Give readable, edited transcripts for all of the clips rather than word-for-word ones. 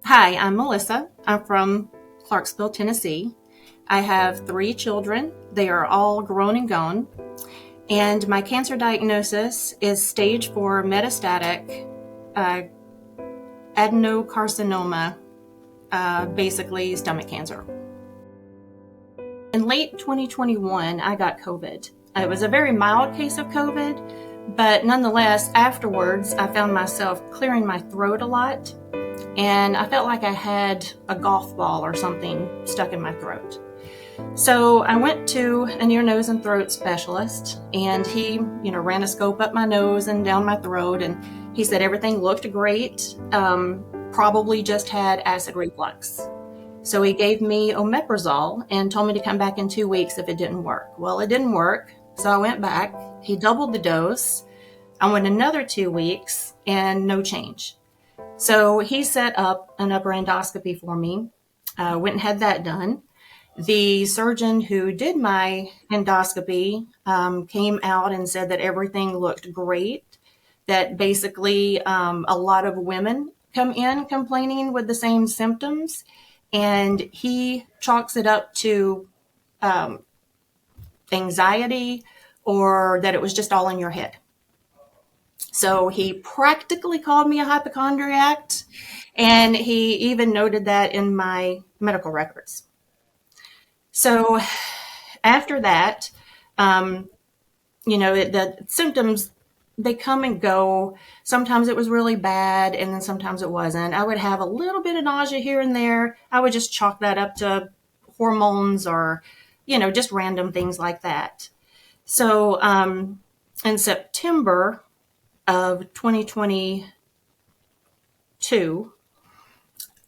Hi, I'm Melissa. I'm from Clarksville, Tennessee. I have 3 children. They are all grown and gone. And my cancer diagnosis is stage 4 metastatic adenocarcinoma, basically stomach cancer. In late 2021, I got COVID. It was a very mild case of COVID, but nonetheless, afterwards, I found myself clearing my throat a lot, and I felt like I had a golf ball or something stuck in my throat. So I went to an ear, nose, and throat specialist, and he, ran a scope up my nose and down my throat, and he said everything looked great, probably just had acid reflux. So he gave me omeprazole and told me to come back in 2 weeks if it didn't work. Well, it didn't work, so I went back. He doubled the dose. I went another 2 weeks, and no change. So he set up an upper endoscopy for me, went and had that done. The surgeon who did my endoscopy came out and said that everything looked great, that basically a lot of women come in complaining with the same symptoms, and he chalks it up to anxiety or that it was just all in your head. So he practically called me a hypochondriac, and he even noted that in my medical records. So after that, the symptoms, they come and go. Sometimes it was really bad, and then sometimes it wasn't. I would have a little bit of nausea here and there. I would just chalk that up to hormones or, just random things like that. So in September of 2022,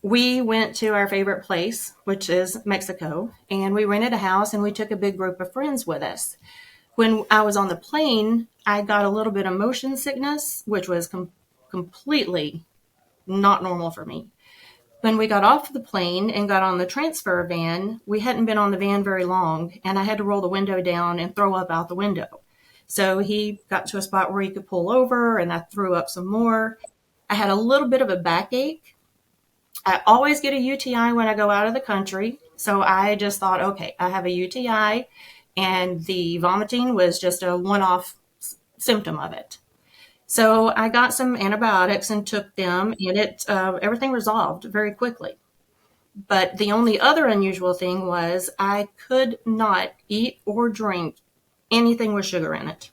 we went to our favorite place, which is Mexico, and we rented a house, and we took a big group of friends with us. When I was on the plane, I got a little bit of motion sickness, which was completely not normal for me. When we got off the plane and got on the transfer van, we hadn't been on the van very long, and I had to roll the window down and throw up out the window. So he got to a spot where he could pull over, and I threw up some more. I had a little bit of a backache. I always get a UTI when I go out of the country. So I just thought, okay, I have a UTI, and the vomiting was just a one-off symptom of it. So I got some antibiotics and took them, and everything resolved very quickly. But the only other unusual thing was I could not eat or drink anything with sugar in it.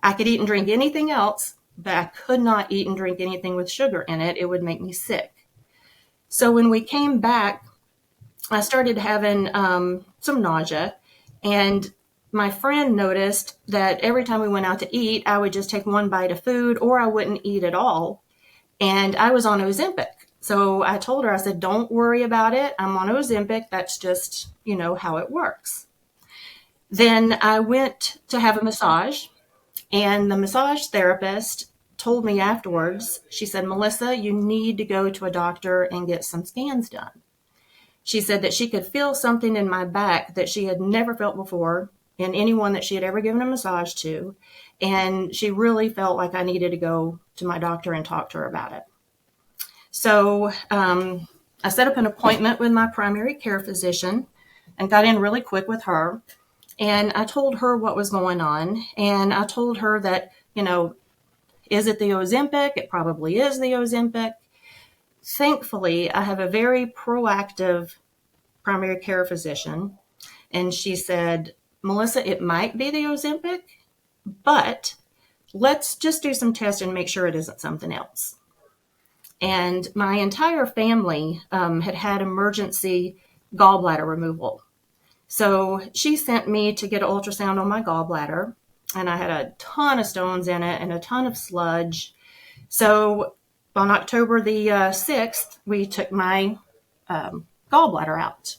I could eat and drink anything else, but I could not eat and drink anything with sugar in it. It would make me sick. So when we came back, I started having some nausea, and my friend noticed that every time we went out to eat, I would just take one bite of food or I wouldn't eat at all. And I was on Ozempic. So I told her, I said, don't worry about it. I'm on Ozempic. That's just, how it works. Then I went to have a massage, and the massage therapist told me afterwards, she said, Melissa, you need to go to a doctor and get some scans done. She said that she could feel something in my back that she had never felt before in anyone that she had ever given a massage to. And she really felt like I needed to go to my doctor and talk to her about it. So I set up an appointment with my primary care physician and got in really quick with her. And I told her what was going on. And I told her that, is it the Ozempic? It probably is the Ozempic. Thankfully, I have a very proactive primary care physician, and she said, Melissa, it might be the Ozempic, but let's just do some tests and make sure it isn't something else. And my entire family had emergency gallbladder removal. So she sent me to get an ultrasound on my gallbladder, and I had a ton of stones in it and a ton of sludge. So on October the 6th, we took my gallbladder out.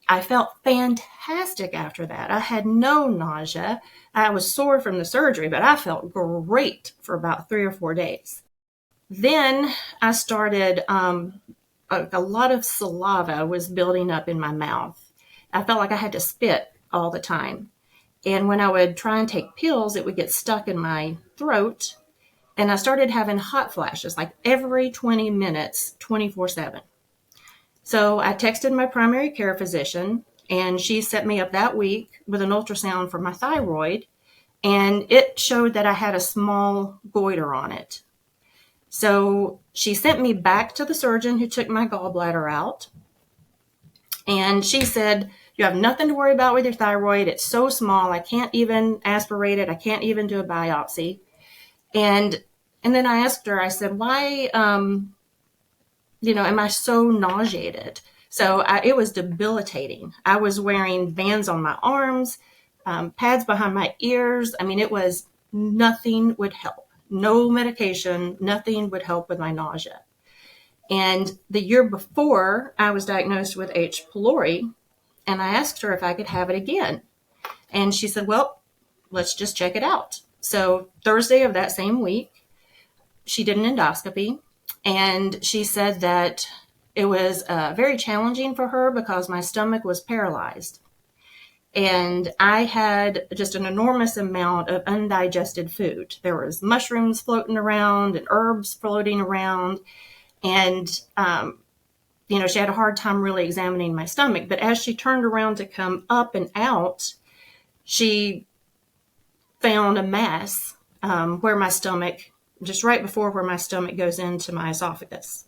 I felt fantastic after that. I had no nausea. I was sore from the surgery, but I felt great for about 3 or 4 days. Then I started, a lot of saliva was building up in my mouth. I felt like I had to spit all the time. And when I would try and take pills, it would get stuck in my throat. And I started having hot flashes like every 20 minutes, 24/7. So I texted my primary care physician, and she set me up that week with an ultrasound for my thyroid, and it showed that I had a small goiter on it. So she sent me back to the surgeon who took my gallbladder out, and she said, you have nothing to worry about with your thyroid. It's so small, I can't even aspirate it. I can't even do a biopsy. And then I asked her, I said, why, am I so nauseated? So it was debilitating. I was wearing bands on my arms, pads behind my ears. I mean, it was nothing would help. No medication, nothing would help with my nausea. And the year before, I was diagnosed with H. pylori, and I asked her if I could have it again. And she said, well, let's just check it out. So Thursday of that same week, she did an endoscopy, and she said that it was very challenging for her because my stomach was paralyzed. And I had just an enormous amount of undigested food. There was mushrooms floating around and herbs floating around. And, she had a hard time really examining my stomach. But as she turned around to come up and out, she found a mass where my stomach, just right before where my stomach goes into my esophagus.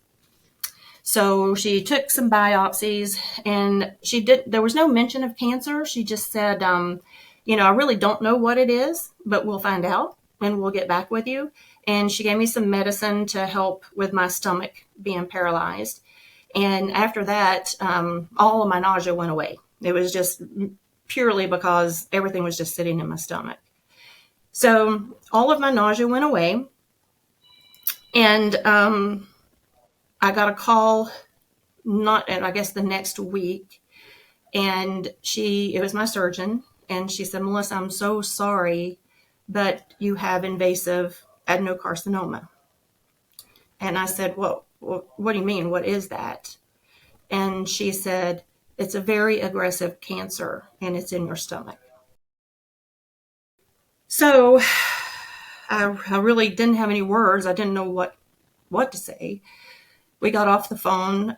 So she took some biopsies, and there was no mention of cancer. She just said, I really don't know what it is, but we'll find out and we'll get back with you. And she gave me some medicine to help with my stomach being paralyzed. And after that, all of my nausea went away. It was just purely because everything was just sitting in my stomach. So all of my nausea went away. And I got a call, I guess the next week, and it was my surgeon, and she said, Melissa, I'm so sorry, but you have invasive adenocarcinoma. And I said, well, what do you mean? What is that? And she said, it's a very aggressive cancer, and it's in your stomach. So I really didn't have any words. I didn't know what to say. We got off the phone.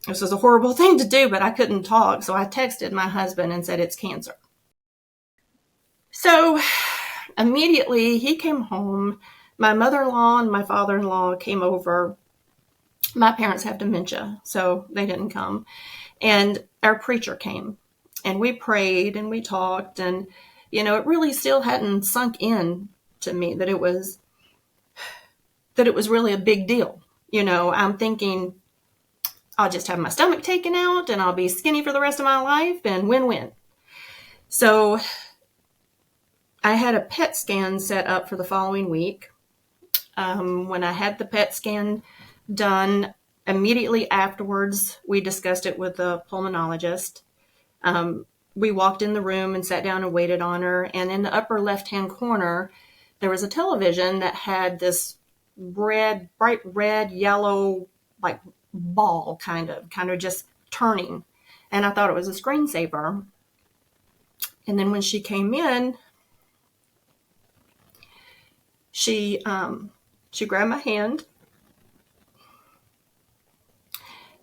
This was a horrible thing to do, but I couldn't talk. So I texted my husband and said, it's cancer. So immediately he came home. My mother-in-law and my father-in-law came over. My parents have dementia, so they didn't come. And our preacher came, and we prayed and we talked, and, it really still hadn't sunk in to me that it was really a big deal. I'm thinking I'll just have my stomach taken out and I'll be skinny for the rest of my life and win-win. So I had a PET scan set up for the following week. When I had the PET scan done, immediately afterwards, we discussed it with the pulmonologist. We walked in the room and sat down and waited on her. And in the upper left-hand corner, there was a television that had this bright red, yellow, like ball kind of just turning. And I thought it was a screensaver. And then when she came in, she grabbed my hand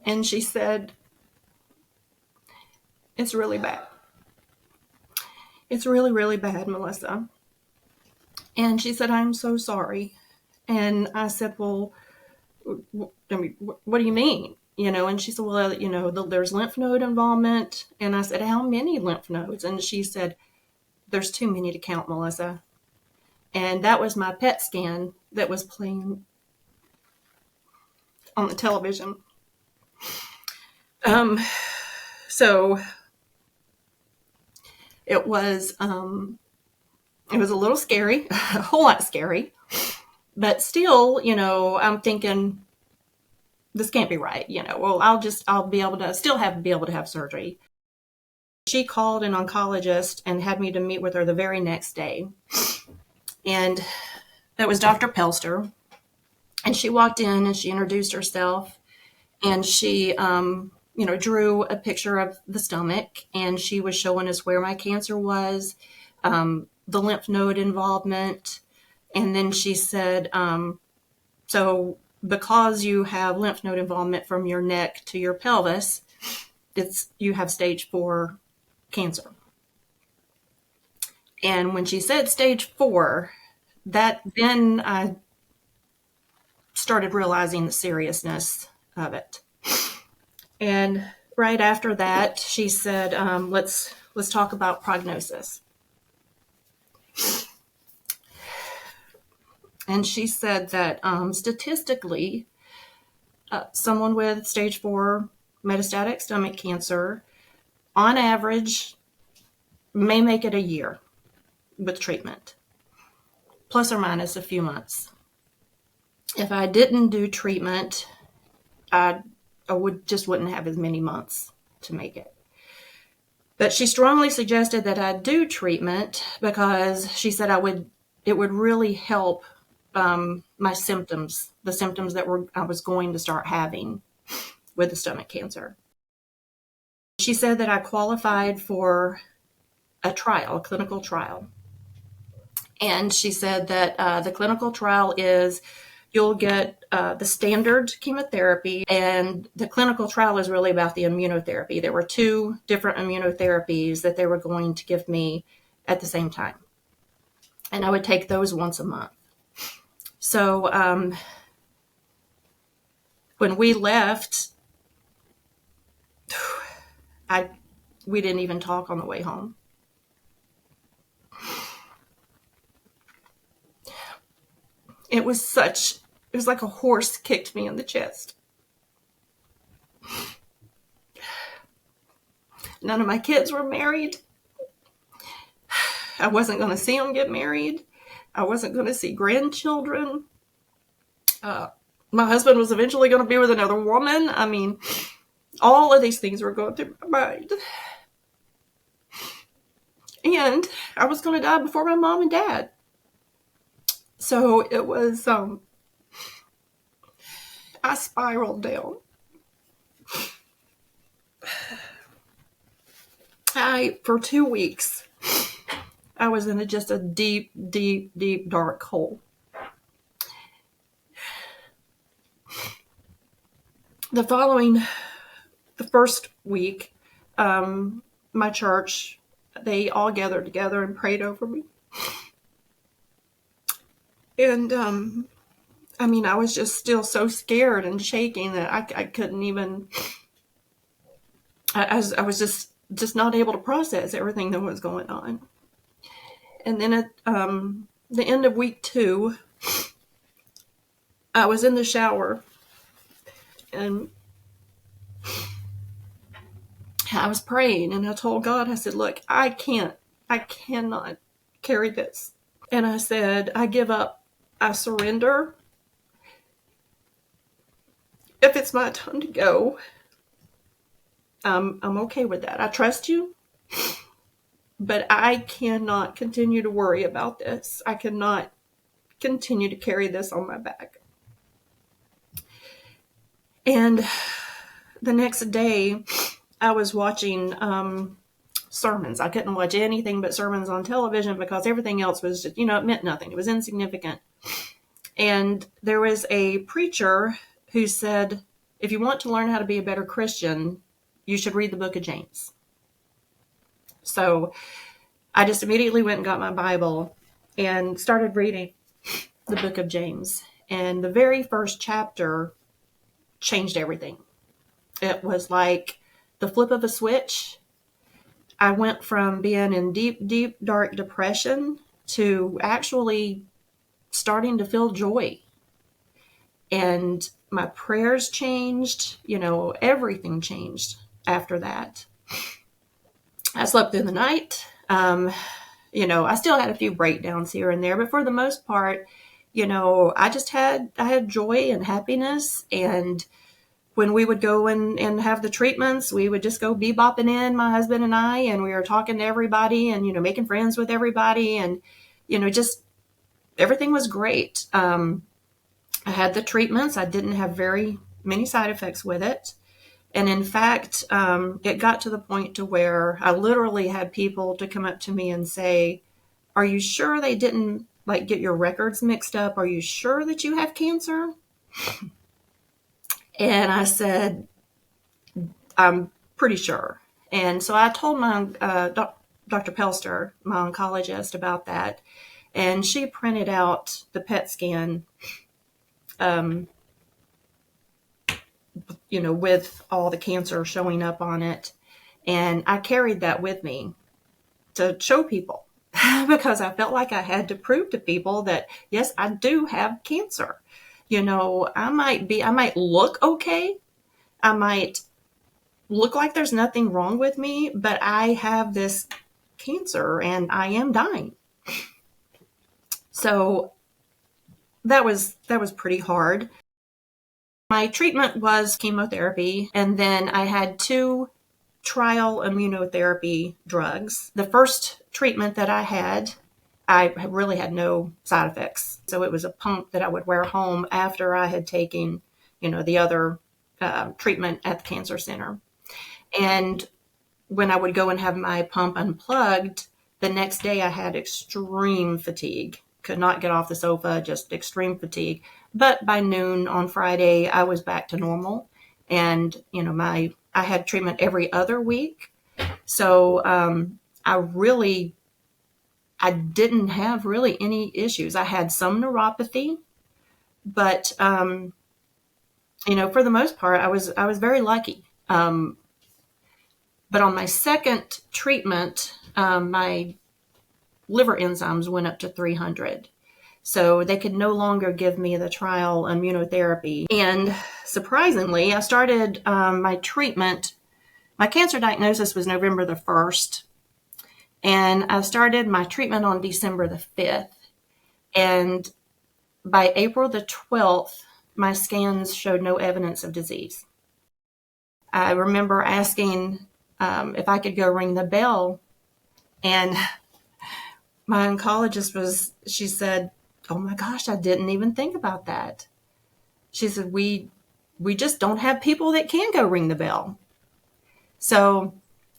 and she said, it's really bad. It's really, really bad, Melissa. And she said, I'm so sorry. And I said, well, what do you mean? And she said, well, there's lymph node involvement. And I said, how many lymph nodes? And she said, there's too many to count, Melissa. And that was my PET scan that was playing on the television. So it was a little scary, a whole lot scary, but still, I'm thinking this can't be right. Well, I'll be able to have surgery. She called an oncologist and had me to meet with her the very next day. And that was Dr. Pelster. And she walked in and she introduced herself, and she, drew a picture of the stomach, and she was showing us where my cancer was, the lymph node involvement, And then she said, so because you have lymph node involvement from your neck to your pelvis, you have stage 4 cancer. And when she said stage 4, then I started realizing the seriousness of it. And right after that, she said, let's talk about prognosis. And she said that statistically, someone with stage 4 metastatic stomach cancer, on average, may make it a year with treatment, plus or minus a few months. If I didn't do treatment, I wouldn't have as many months to make it. But she strongly suggested that I do treatment because she said it would really help my symptoms, the symptoms that I was going to start having with the stomach cancer. She said that I qualified for a clinical trial. And she said that the clinical trial is you'll get the standard chemotherapy, and the clinical trial is really about the immunotherapy. There were 2 different immunotherapies that they were going to give me at the same time. And I would take those once a month. So when we left, we didn't even talk on the way home. It was like a horse kicked me in the chest. None of my kids were married. I wasn't going to see them get married. I wasn't going to see grandchildren. My husband was eventually going to be with another woman. I mean, all of these things were going through my mind. And I was going to die before my mom and dad. So it was, I spiraled down. For 2 weeks, I was in just a deep, deep, deep, dark hole. The first week, my church, they all gathered together and prayed over me. And, I was just still so scared and shaking that I couldn't even, I was just not able to process everything that was going on. And then at the end of week 2, I was in the shower and I was praying and I told God, I said, look, I cannot carry this. And I said, I give up, I surrender. If it's my time to go, I'm okay with that. I trust you, but I cannot continue to worry about this. I cannot continue to carry this on my back. And the next day, I was watching sermons. I couldn't watch anything but sermons on television because everything else was just, it meant nothing. It was insignificant. And there was a preacher who said, if you want to learn how to be a better Christian, you should read the book of James. So I just immediately went and got my Bible and started reading the book of James. And the very first chapter changed everything. It was like the flip of a switch. I went from being in deep, deep, dark depression to actually starting to feel joy. And my prayers changed, everything changed after that. I slept through the night. I still had a few breakdowns here and there, but for the most part, I had joy and happiness. And when we would go and have the treatments, we would just go bebopping in, my husband and I, and we were talking to everybody and, making friends with everybody. And, just everything was great. I had the treatments. I didn't have very many side effects with it. And in fact, it got to the point to where I literally had people to come up to me and say, are you sure they didn't like get your records mixed up. Are you sure that you have cancer? And I said, I'm pretty sure. And so I told my Dr. Pelster, my oncologist, about that. And she printed out the PET scan, with all the cancer showing up on it. And I carried that with me to show people because I felt like I had to prove to people that, yes, I do have cancer. I might look okay. I might look like there's nothing wrong with me, but I have this cancer and I am dying. So that was pretty hard. My treatment was chemotherapy, and then I had 2 trial immunotherapy drugs. The first treatment that I had, I really had no side effects. So it was a pump that I would wear home after I had taken, the other treatment at the cancer center. And when I would go and have my pump unplugged, the next day I had extreme fatigue. Could not get off the sofa, just extreme fatigue. But by noon on Friday, I was back to normal. And, I had treatment every other week. So I didn't have really any issues. I had some neuropathy, but, for the most part, I was very lucky. But on my second treatment, my liver enzymes went up to 300. So they could no longer give me the trial immunotherapy. And surprisingly, I started my treatment. My cancer diagnosis was November the 1st. And I started my treatment on December the 5th. And by April the 12th, my scans showed no evidence of disease. I remember asking if I could go ring the bell. And my oncologist she said, "Oh my gosh, I didn't even think about that." She said, we just don't have people that can go ring the bell. So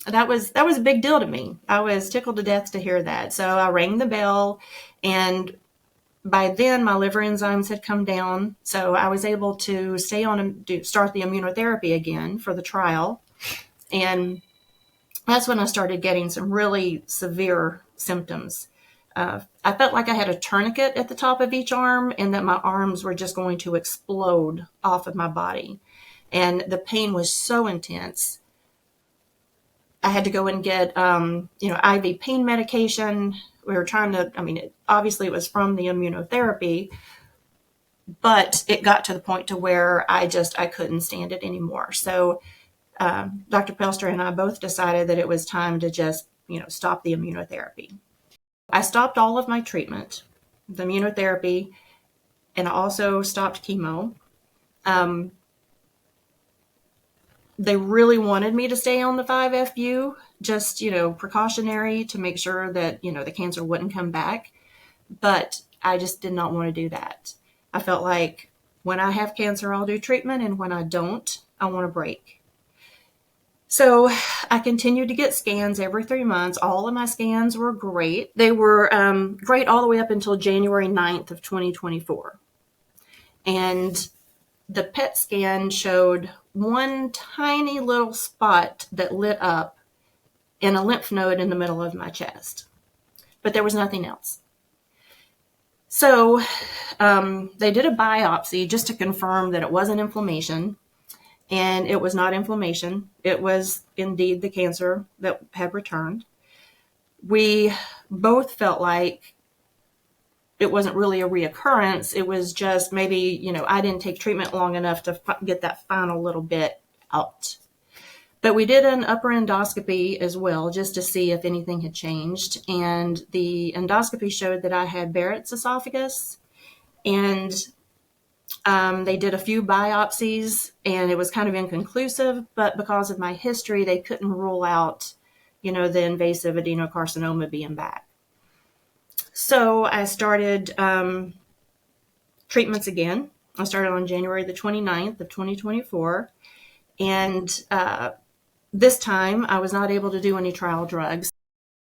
that was a big deal to me. I was tickled to death to hear that. So I rang the bell, and by then my liver enzymes had come down. So I was able to stay on and start the immunotherapy again for the trial. And that's when I started getting some really severe symptoms. I felt like I had a tourniquet at the top of each arm and that my arms were just going to explode off of my body. And the pain was so intense. I had to go and get, IV pain medication. We were trying to, obviously it was from the immunotherapy, but it got to the point to where I couldn't stand it anymore. So Dr. Pelster and I both decided that it was time to just, stop the immunotherapy. I stopped all of my treatment, the immunotherapy, and I also stopped chemo. They really wanted me to stay on the 5-FU, just, precautionary to make sure that, the cancer wouldn't come back. But I just did not want to do that. I felt like when I have cancer, I'll do treatment, and when I don't, I want a break. So I continued to get scans every 3 months. All of my scans were great. They were great all the way up until January 9th of 2024. And the PET scan showed one tiny little spot that lit up in a lymph node in the middle of my chest. But there was nothing else. So they did a biopsy just to confirm that it wasn't inflammation. And it was not inflammation. It was indeed the cancer that had returned. We both felt like it wasn't really a reoccurrence. It was just maybe, I didn't take treatment long enough to get that final little bit out. But we did an upper endoscopy as well, just to see if anything had changed. And the endoscopy showed that I had Barrett's esophagus. And they did a few biopsies, and it was kind of inconclusive, but because of my history, they couldn't rule out, the invasive adenocarcinoma being back. So I started treatments again. I started on January the 29th of 2024, and this time I was not able to do any trial drugs.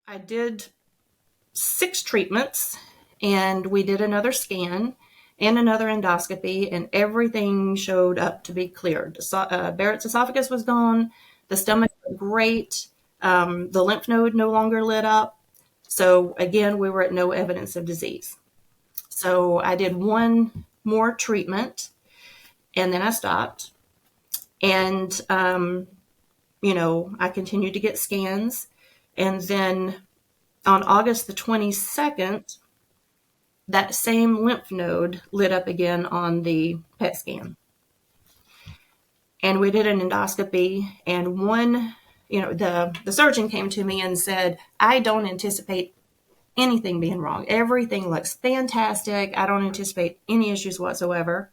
I did 6 treatments, and we did another scan and another endoscopy, and everything showed up to be cleared. Barrett's esophagus was gone. The stomach was great. The lymph node no longer lit up. So again, we were at no evidence of disease. So I did one more treatment, and then I stopped. And, I continued to get scans. And then on August the 22nd, that same lymph node lit up again on the PET scan. And we did an endoscopy, and the surgeon came to me and said, I don't anticipate anything being wrong. Everything looks fantastic. I don't anticipate any issues whatsoever.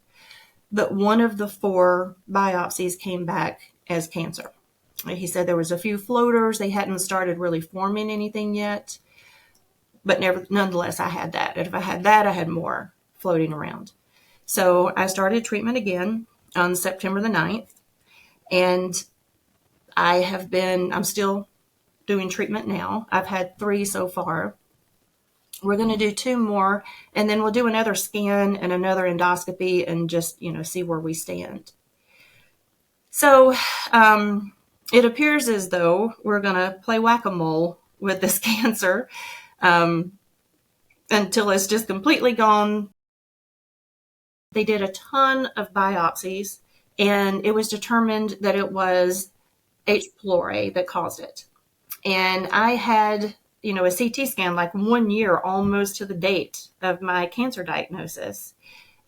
But one of the 4 biopsies came back as cancer. He said there was a few floaters. They hadn't started really forming anything yet. But nonetheless, I had that. And if I had that, I had more floating around. So I started treatment again on September the 9th. And I'm still doing treatment now. I've had 3 so far. We're going to do 2 more, and then we'll do another scan and another endoscopy and just, see where we stand. So it appears as though we're going to play whack-a-mole with this cancer until it's just completely gone. They did a ton of biopsies, and it was determined that it was H. pylori that caused it. And I had a CT scan like 1 year almost to the date of my cancer diagnosis.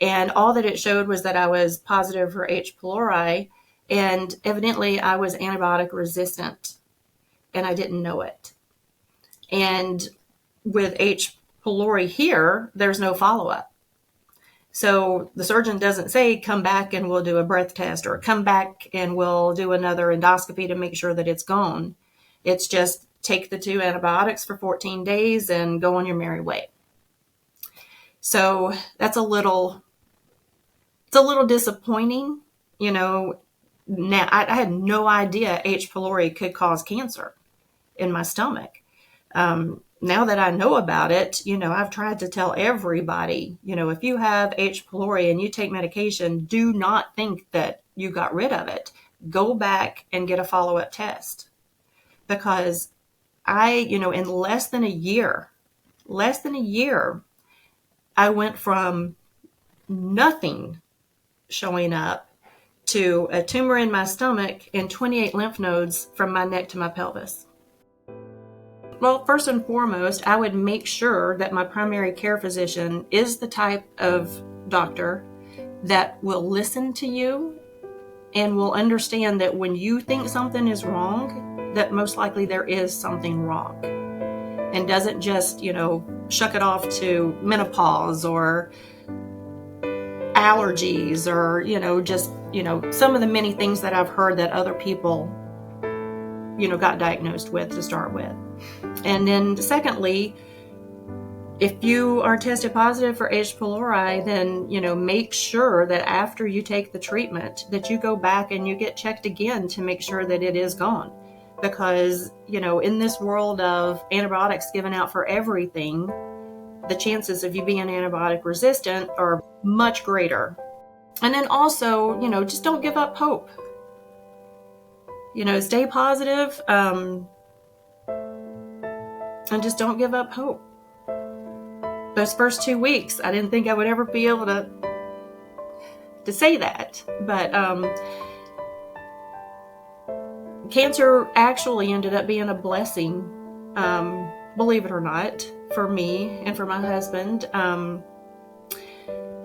And all that it showed was that I was positive for H. pylori, and evidently I was antibiotic resistant, and I didn't know it. And with H. pylori here, there's no follow-up. So the surgeon doesn't say, come back and we'll do a breath test, or come back and we'll do another endoscopy to make sure that it's gone. It's just take the 2 antibiotics for 14 days and go on your merry way. So that's a little disappointing. Now I had no idea H. pylori could cause cancer in my stomach. Now that I know about it, I've tried to tell everybody, if you have H. pylori and you take medication, do not think that you got rid of it. Go back and get a follow-up test. Because in less than a year, I went from nothing showing up to a tumor in my stomach and 28 lymph nodes from my neck to my pelvis. Well, first and foremost, I would make sure that my primary care physician is the type of doctor that will listen to you and will understand that when you think something is wrong, that most likely there is something wrong, and doesn't just, shuck it off to menopause or allergies or, some of the many things that I've heard that other people, got diagnosed with to start with. And then secondly, if you are tested positive for H. pylori, then, make sure that after you take the treatment that you go back and you get checked again to make sure that it is gone. Because, in this world of antibiotics given out for everything, the chances of you being antibiotic resistant are much greater. And then also, just don't give up hope. Stay positive, and just don't give up hope. Those first 2 weeks, I didn't think I would ever be able to say that. But cancer actually ended up being a blessing, believe it or not, for me and for my husband.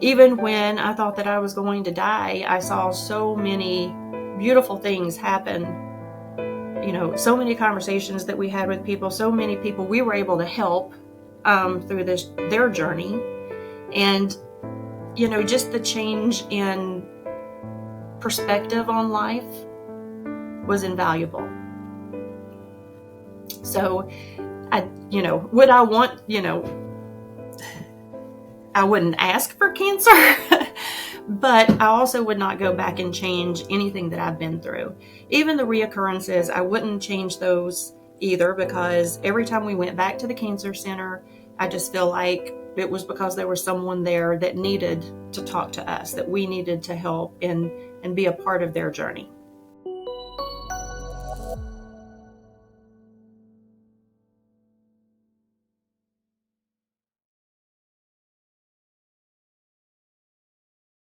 Even when I thought that I was going to die, I saw so many beautiful things happen. So many conversations that we had with people, so many people we were able to help through their journey. And, just the change in perspective on life was invaluable. So would I want, I wouldn't ask for cancer, but I also would not go back and change anything that I've been through. Even the reoccurrences, I wouldn't change those either, because every time we went back to the cancer center, I just feel like It was because there was someone there that needed to talk to us, that we needed to help and be a part of their journey.